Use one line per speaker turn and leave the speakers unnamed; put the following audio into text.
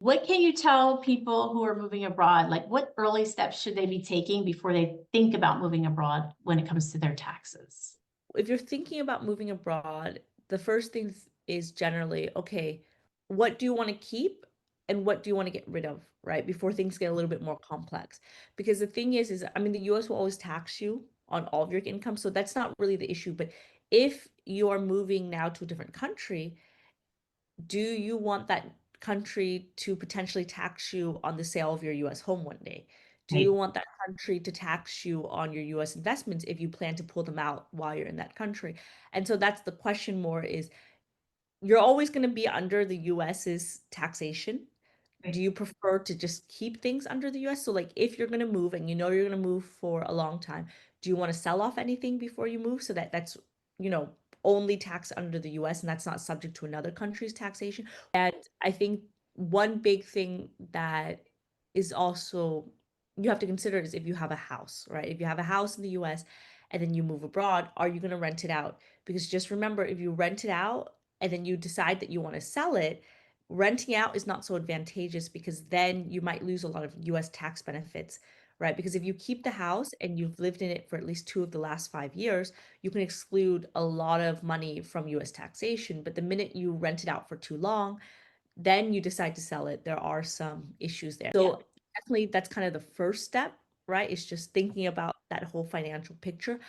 What can you tell people who are moving abroad? Like, what early steps should they be taking before they think about moving abroad when it comes to their taxes?
If you're thinking about moving abroad, the first thing is generally, okay, what do you want to keep and what do you want to get rid of, right? Before things get a little bit more complex. Because the thing is I mean, the US will always tax you on all of your income, so that's not really the issue. But if you are moving now to a different country, do you want that country to potentially tax you on the sale of your US home one day? Do you
Right.
want that country to tax you on your US investments if you plan to pull them out while you're in that country? And so that's the question more is you're always going to be under the US's taxation. Do
Right.
you prefer to just keep things under the US? So like if you're going to move and you know you're going to move for a long time, do you want to sell off anything before you move so that that's, you know, only taxed under the US and that's not subject to another country's taxation? And I think one big thing that is also you have to consider is if you have a house, right? If you have a house in the US and then you move abroad, are you going to rent it out? Because just remember, if you rent it out and then you decide that you want to sell it, renting out is not so advantageous because then you might lose a lot of US tax benefits, right? Because if you keep the house and you've lived in it for at least 2 of the last 5 years, you can exclude a lot of money from US taxation. But the minute you rent it out for too long, then you decide to sell it, there are some issues there.
Yeah.
So definitely that's kind of the first step, right? It's just thinking about that whole financial picture.